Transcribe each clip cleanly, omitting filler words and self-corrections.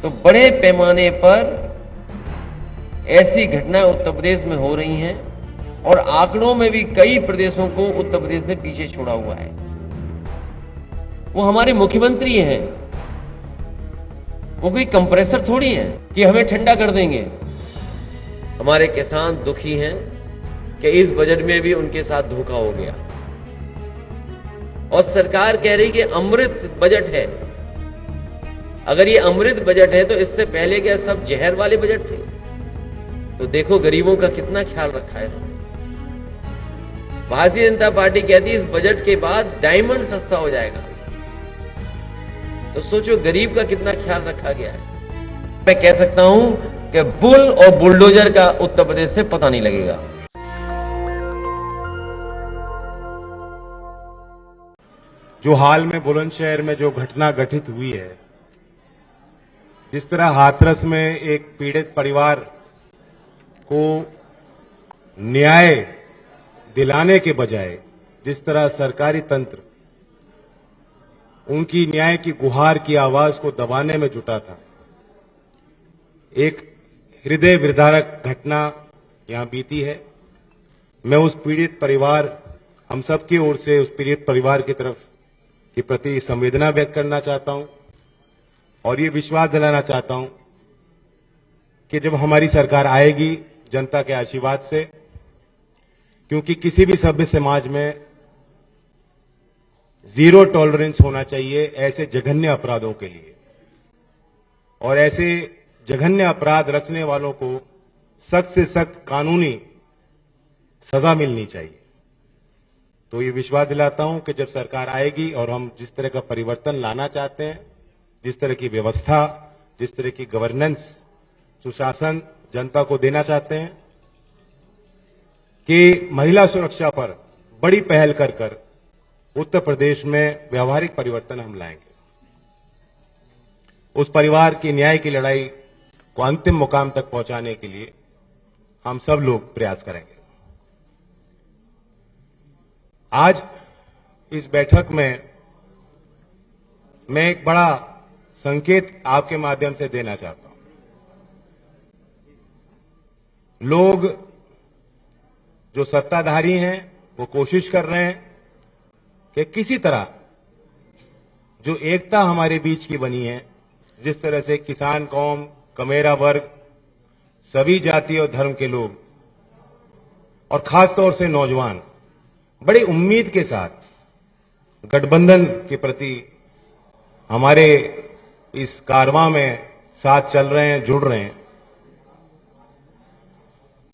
तो बड़े पैमाने पर ऐसी घटनाएं उत्तर प्रदेश में हो रही हैं और आंकड़ों में भी कई प्रदेशों को उत्तर प्रदेश ने पीछे छोड़ा हुआ है। वो हमारे मुख्यमंत्री हैं, वो कोई कंप्रेसर थोड़ी है कि हमें ठंडा कर देंगे। हमारे किसान दुखी हैं कि इस बजट में भी उनके साथ धोखा हो गया और सरकार कह रही कि अमृत बजट है। अगर ये अमृत बजट है तो इससे पहले क्या सब जहर वाले बजट थे? तो देखो गरीबों का कितना ख्याल रखा है इन्होंने। भारतीय जनता पार्टी कहती है इस बजट के बाद डायमंड सस्ता हो जाएगा। तो सोचो गरीब का कितना ख्याल रखा गया है। मैं कह सकता हूं कि बुल और बुलडोजर का उत्तर प्रदेश से पता नहीं लगेगा। जो हाल में बुलंदशहर में जो घटना घटित हुई है, जिस तरह हाथरस में एक पीड़ित परिवार को न्याय दिलाने के बजाय जिस तरह सरकारी तंत्र उनकी न्याय की गुहार की आवाज को दबाने में जुटा था, एक हृदय विदारक घटना यहां बीती है। मैं उस पीड़ित परिवार, हम सबकी ओर से उस पीड़ित परिवार की तरफ के प्रति संवेदना व्यक्त करना चाहता हूं और ये विश्वास दिलाना चाहता हूं कि जब हमारी सरकार आएगी जनता के आशीर्वाद से, क्योंकि किसी भी सभ्य समाज में जीरो टॉलरेंस होना चाहिए ऐसे जघन्य अपराधों के लिए, और ऐसे जघन्य अपराध रचने वालों को सख्त से सख्त कानूनी सजा मिलनी चाहिए। तो ये विश्वास दिलाता हूं कि जब सरकार आएगी और हम जिस तरह का परिवर्तन लाना चाहते हैं, जिस तरह की व्यवस्था, जिस तरह की गवर्नेंस, सुशासन जनता को देना चाहते हैं, कि महिला सुरक्षा पर बड़ी पहल कर उत्तर प्रदेश में व्यवहारिक परिवर्तन हम लाएंगे। उस परिवार की न्याय की लड़ाई को अंतिम मुकाम तक पहुंचाने के लिए हम सब लोग प्रयास करेंगे। आज इस बैठक में मैं एक बड़ा संकेत आपके माध्यम से देना चाहता हूं। लोग जो सत्ताधारी हैं वो कोशिश कर रहे हैं कि किसी तरह जो एकता हमारे बीच की बनी है, जिस तरह से किसान कौम, कमेरा वर्ग, सभी जाति और धर्म के लोग और खासतौर से नौजवान बड़ी उम्मीद के साथ गठबंधन के प्रति हमारे इस कारवां में साथ चल रहे हैं, जुड़ रहे हैं,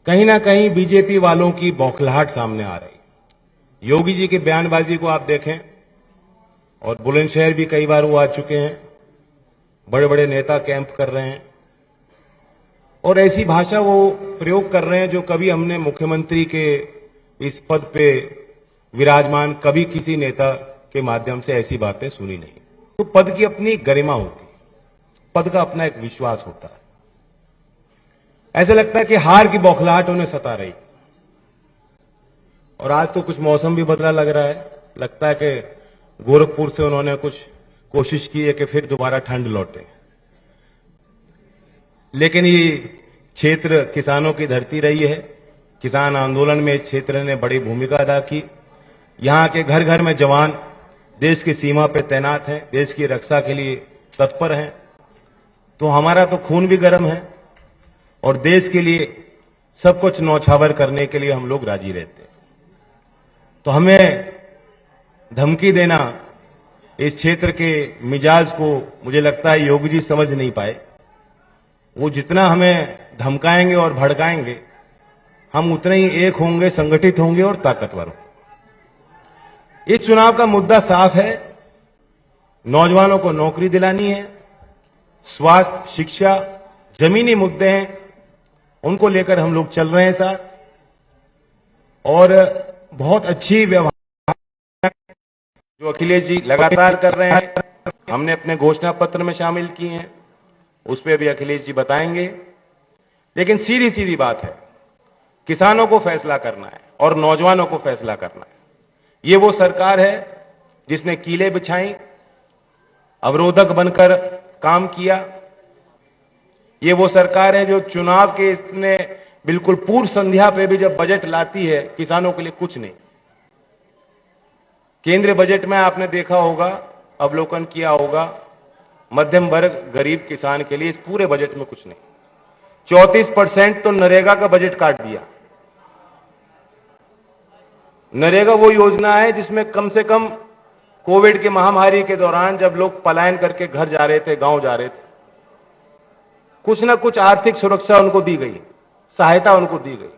कहीं ना कहीं बीजेपी वालों की बौखलाहट सामने आ रही। योगी जी की बयानबाजी को आप देखें, और बुलंदशहर भी कई बार वो आ चुके हैं, बड़े बड़े नेता कैंप कर रहे हैं और ऐसी भाषा वो प्रयोग कर रहे हैं जो कभी हमने मुख्यमंत्री के इस पद पे विराजमान कभी किसी नेता के माध्यम से ऐसी बातें सुनी नहीं। तो पद की अपनी गरिमा होती, पद का अपना एक विश्वास होता है। ऐसा लगता है कि हार की बौखलाहट उन्हें सता रही, और आज तो कुछ मौसम भी बदला लग रहा है। लगता है कि गोरखपुर से उन्होंने कुछ कोशिश की है कि फिर दोबारा ठंड लौटे। लेकिन ये क्षेत्र किसानों की धरती रही है, किसान आंदोलन में इस क्षेत्र ने बड़ी भूमिका अदा की। यहां के घर घर में जवान देश की सीमा पर तैनात हैं, देश की रक्षा के लिए तत्पर हैं। तो हमारा तो खून भी गर्म है और देश के लिए सब कुछ न्यौछावर करने के लिए हम लोग राजी रहते हैं। तो हमें धमकी देना, इस क्षेत्र के मिजाज को मुझे लगता है योगी जी समझ नहीं पाए। वो जितना हमें धमकाएंगे और भड़काएंगे, हम उतने ही एक होंगे, संगठित होंगे और ताकतवर होंगे। इस चुनाव का मुद्दा साफ है, नौजवानों को नौकरी दिलानी है, स्वास्थ्य, शिक्षा, जमीनी मुद्दे हैं, उनको लेकर हम लोग चल रहे हैं साथ। और बहुत अच्छी व्यवहार जो अखिलेश जी लगातार कर रहे हैं, हमने अपने घोषणा पत्र में शामिल की हैं, उस पर भी अखिलेश जी बताएंगे। लेकिन सीधी सीधी बात है, किसानों को फैसला करना है और नौजवानों को फैसला करना है। ये वो सरकार है जिसने कीले बिछाई, अवरोधक बनकर काम किया, ये वो सरकार है जो चुनाव के इतने बिल्कुल पूर्व संध्या पे भी जब बजट लाती है, किसानों के लिए कुछ नहीं। केंद्रीय बजट में आपने देखा होगा, अवलोकन किया होगा, मध्यम वर्ग गरीब किसान के लिए इस पूरे बजट में कुछ नहीं। 34% तो नरेगा का बजट काट दिया। नरेगा वो योजना है जिसमें कम से कम कोविड की महामारी के दौरान जब लोग पलायन करके घर जा रहे थे, गांव जा रहे थे, कुछ ना कुछ आर्थिक सुरक्षा उनको दी गई, सहायता उनको दी गई,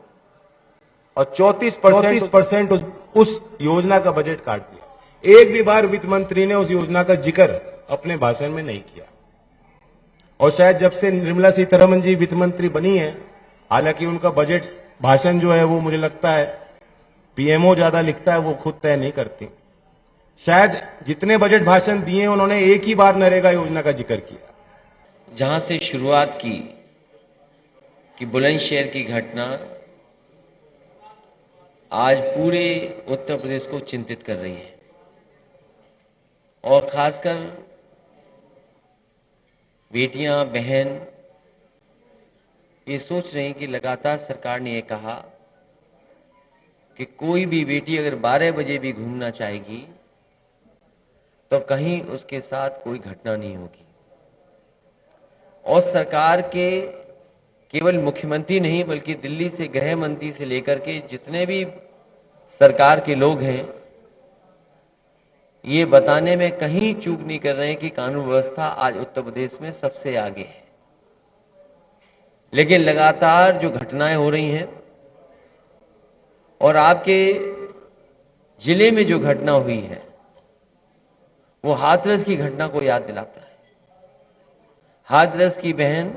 और 34% उस योजना का बजट काट दिया। एक भी बार वित्त मंत्री ने उस योजना का जिक्र अपने भाषण में नहीं किया। और शायद जब से निर्मला सीतारमण जी वित्त मंत्री बनी है, हालांकि उनका बजट भाषण जो है वो मुझे लगता है पीएमओ ज्यादा लिखता है, वो खुद तय नहीं करती। शायद जितने बजट भाषण दिए उन्होंने एक ही बार नरेगा योजना का जिक्र किया। जहां से शुरुआत की कि बुलंदशहर की घटना आज पूरे उत्तर प्रदेश को चिंतित कर रही है, और खासकर बेटियां, बहन ये सोच रही हैं कि लगातार सरकार ने ये कहा कि कोई भी बेटी अगर 12 बजे भी घूमना चाहेगी तो कहीं उसके साथ कोई घटना नहीं होगी। और सरकार के केवल मुख्यमंत्री नहीं बल्कि दिल्ली से गृह मंत्री से लेकर के जितने भी सरकार के लोग हैं, ये बताने में कहीं चूक नहीं कर रहे हैं कि कानून व्यवस्था आज उत्तर प्रदेश में सबसे आगे है। लेकिन लगातार जो घटनाएं हो रही हैं, और आपके जिले में जो घटना हुई है वो हाथरस की घटना को याद दिलाता है। हाथरस की बहन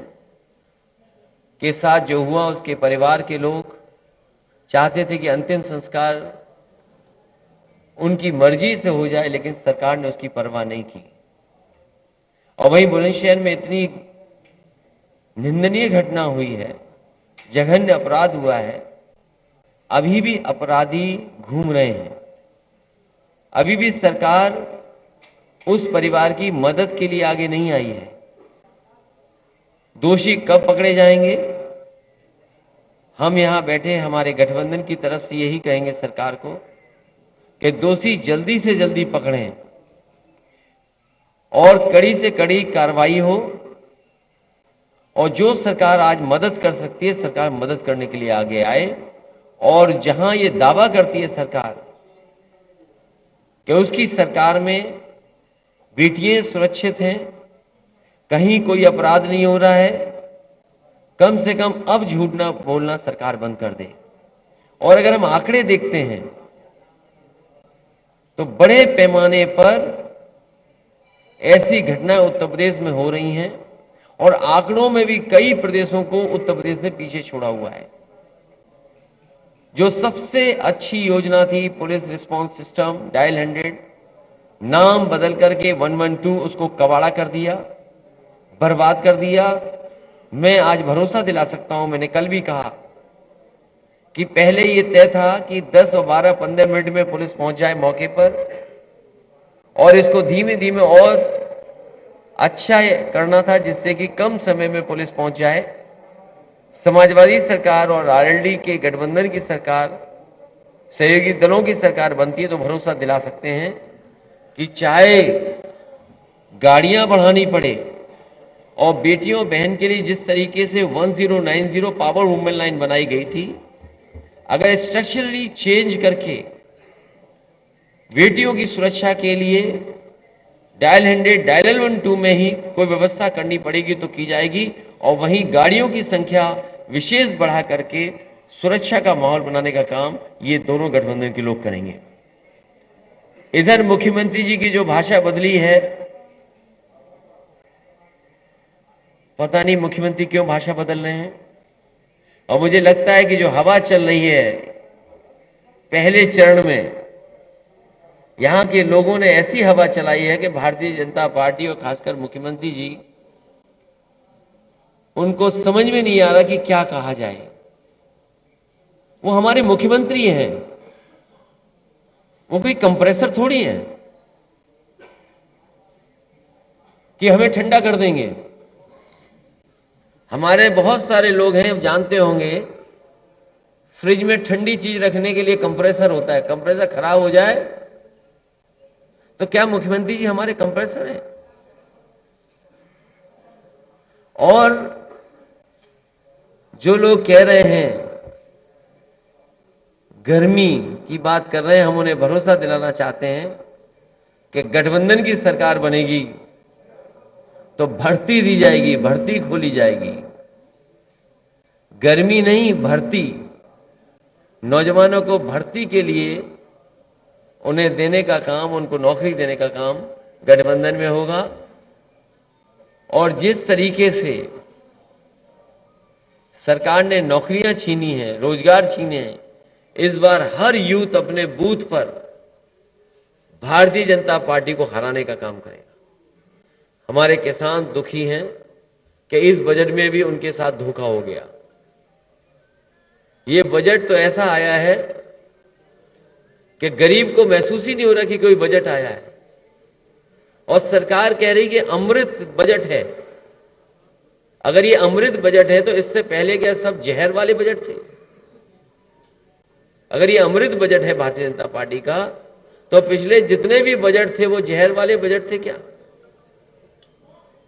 के साथ जो हुआ, उसके परिवार के लोग चाहते थे कि अंतिम संस्कार उनकी मर्जी से हो जाए, लेकिन सरकार ने उसकी परवाह नहीं की। और वहीं बुलंदशहर में इतनी निंदनीय घटना हुई है, जघन्य अपराध हुआ है, अभी भी अपराधी घूम रहे हैं। अभी भी सरकार उस परिवार की मदद के लिए आगे नहीं आई है। दोषी कब पकड़े जाएंगे? हम यहां बैठे हमारे गठबंधन की तरफ से यही कहेंगे सरकार को कि दोषी जल्दी से जल्दी पकड़ें और कड़ी से कड़ी कार्रवाई हो। और जो सरकार आज मदद कर सकती है, सरकार मदद करने के लिए आगे आए। और जहां ये दावा करती है सरकार कि उसकी सरकार में बेटियां सुरक्षित हैं, कहीं कोई अपराध नहीं हो रहा है, कम से कम अब झूठ ना बोलना सरकार बंद कर दे। और अगर हम आंकड़े देखते हैं तो बड़े पैमाने पर ऐसी घटनाएं उत्तर प्रदेश में हो रही हैं, और आंकड़ों में भी कई प्रदेशों को उत्तर प्रदेश ने पीछे छोड़ा हुआ है। जो सबसे अच्छी योजना थी पुलिस रिस्पांस सिस्टम डायल 100, नाम बदल करके 112 उसको कबाड़ा कर दिया, बर्बाद कर दिया। मैं आज भरोसा दिला सकता हूं, मैंने कल भी कहा कि पहले ये तय था कि 10 और 12, 15 मिनट में पुलिस पहुंच जाए मौके पर, और इसको धीमे धीमे और अच्छा करना था जिससे कि कम समय में पुलिस पहुंच जाए। समाजवादी सरकार और आरएलडी के गठबंधन की सरकार, सहयोगी दलों की सरकार बनती है तो भरोसा दिला सकते हैं कि चाहे गाड़ियां बढ़ानी पड़े, और बेटियों बहन के लिए जिस तरीके से 1090 पावर वुमेन लाइन बनाई गई थी, अगर स्ट्रक्चरली चेंज करके बेटियों की सुरक्षा के लिए डायल 100, डायल 112 में ही कोई व्यवस्था करनी पड़ेगी तो की जाएगी। और वहीं गाड़ियों की संख्या विशेष बढ़ा करके सुरक्षा का माहौल बनाने का काम ये दोनों गठबंधन के लोग करेंगे। इधर मुख्यमंत्री जी की जो भाषा बदली है, पता नहीं मुख्यमंत्री क्यों भाषा बदल रहे हैं। और मुझे लगता है कि जो हवा चल रही है पहले चरण में, यहां के लोगों ने ऐसी हवा चलाई है कि भारतीय जनता पार्टी और खासकर मुख्यमंत्री जी, उनको समझ में नहीं आ रहा कि क्या कहा जाए। वो हमारे मुख्यमंत्री हैं, वो कोई कंप्रेसर थोड़ी है कि हमें ठंडा कर देंगे। हमारे बहुत सारे लोग हैं, जानते होंगे, फ्रिज में ठंडी चीज रखने के लिए कंप्रेसर होता है। कंप्रेसर खराब हो जाए तो क्या मुख्यमंत्री जी हमारे कंप्रेसर हैं? और जो लोग कह रहे हैं, गर्मी की बात कर रहे हैं, हम उन्हें भरोसा दिलाना चाहते हैं कि गठबंधन की सरकार बनेगी तो भर्ती दी जाएगी, भर्ती खोली जाएगी। गर्मी नहीं, भर्ती। नौजवानों को भर्ती के लिए उन्हें देने का काम, उनको नौकरी देने का काम गठबंधन में होगा। और जिस तरीके से सरकार ने नौकरियां छीनी हैं, रोजगार छीने हैं, इस बार हर यूथ अपने बूथ पर भारतीय जनता पार्टी को हराने का काम करेगा। हमारे किसान दुखी हैं कि इस बजट में भी उनके साथ धोखा हो गया। ये बजट तो ऐसा आया है कि गरीब को महसूस ही नहीं हो रहा कि कोई बजट आया है। और सरकार कह रही कि अमृत बजट है। अगर ये अमृत बजट है तो इससे पहले क्या सब जहर वाले बजट थे? अगर ये अमृत बजट है भारतीय जनता पार्टी का, तो पिछले जितने भी बजट थे वो जहर वाले बजट थे क्या?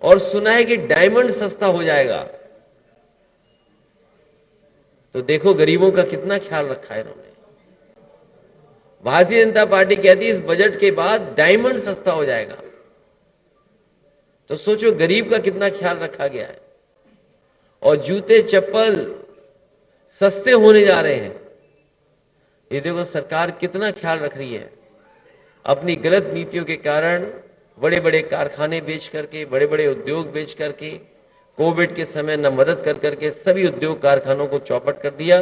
और सुना है कि डायमंड सस्ता हो जाएगा। तो देखो गरीबों का कितना ख्याल रखा है इन्होंने। भारतीय जनता पार्टी कहती है इस बजट के बाद डायमंड सस्ता हो जाएगा। तो सोचो गरीब का कितना ख्याल रखा गया है। और जूते चप्पल सस्ते होने जा रहे हैं। ये देखो सरकार कितना ख्याल रख रही है। अपनी गलत नीतियों के कारण बड़े बड़े कारखाने बेच करके, बड़े बड़े उद्योग बेच करके, कोविड के समय न मदद कर करके सभी उद्योग कारखानों को चौपट कर दिया।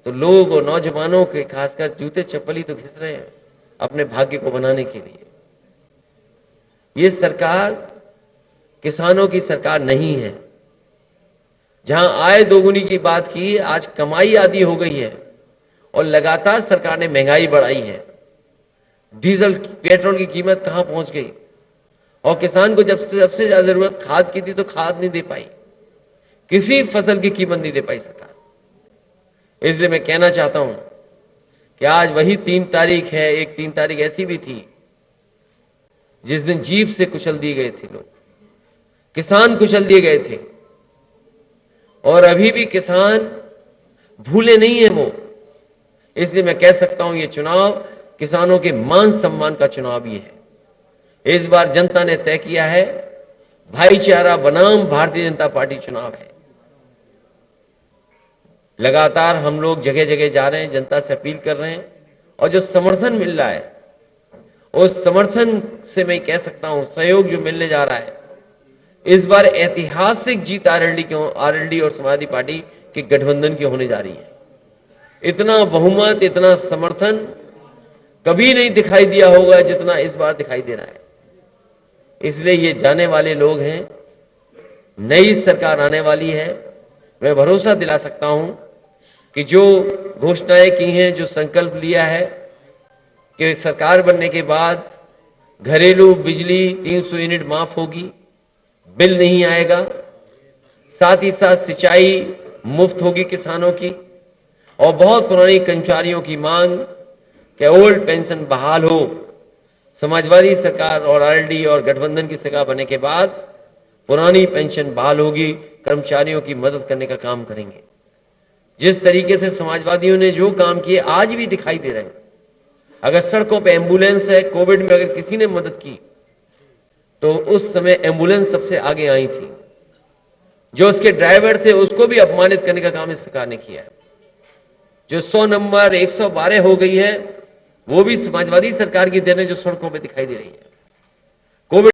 तो लोग और नौजवानों के खासकर जूते चप्पल ही तो घिस रहे हैं अपने भाग्य को बनाने के लिए। ये सरकार किसानों की सरकार नहीं है। जहां आय दोगुनी की बात की, आज कमाई आधी हो गई है। और लगातार सरकार ने महंगाई बढ़ाई है। डीजल पेट्रोल की कीमत कहां पहुंच गई। और किसान को जब सबसे ज्यादा जरूरत खाद की थी तो खाद नहीं दे पाई, किसी फसल की कीमत नहीं दे पाई सरकार। इसलिए मैं कहना चाहता हूं कि आज वही 3 तारीख है। एक 3 तारीख ऐसी भी थी जिस दिन जीप से कुचल दिए गए थे लोग, किसान कुचल दिए गए थे। और अभी भी किसान भूले नहीं है वो। इसलिए मैं कह सकता हूं ये चुनाव किसानों के मान सम्मान का चुनाव भी है। इस बार जनता ने तय किया है, भाईचारा बनाम भारतीय जनता पार्टी चुनाव है। लगातार हम लोग जगह जगह जा रहे हैं, जनता से अपील कर रहे हैं। और जो समर्थन मिल रहा है उस समर्थन से मैं कह सकता हूं, सहयोग जो मिलने जा रहा है, इस बार ऐतिहासिक जीत आरएलडी और समाजवादी पार्टी के गठबंधन की होने जा रही है। इतना बहुमत, इतना समर्थन कभी नहीं दिखाई दिया होगा जितना इस बार दिखाई दे रहा है। इसलिए ये जाने वाले लोग हैं, नई सरकार आने वाली है। मैं भरोसा दिला सकता हूं कि जो घोषणाएं की हैं, जो संकल्प लिया है कि सरकार बनने के बाद घरेलू बिजली 300 यूनिट माफ होगी, बिल नहीं आएगा, साथ ही साथ सिंचाई मुफ्त होगी किसानों की। और बहुत पुरानी कर्मचारियों की मांग कि ओल्ड पेंशन बहाल हो। समाजवादी सरकार और आरएलडी और गठबंधन की सरकार बनने के बाद पुरानी पेंशन बहाल होगी, कर्मचारियों की मदद करने का काम करेंगे। जिस तरीके से समाजवादियों ने जो काम किए आज भी दिखाई दे रहे हैं। अगर सड़कों पे एम्बुलेंस है, कोविड में अगर किसी ने मदद की तो उस समय एम्बुलेंस सबसे आगे आई थी। जो उसके ड्राइवर थे उसको भी अपमानित करने का काम इस सरकार ने किया है। जो 100 नंबर 112 हो गई है वो भी समाजवादी सरकार की देन है, जो सड़कों पे दिखाई दे रही है। कोविड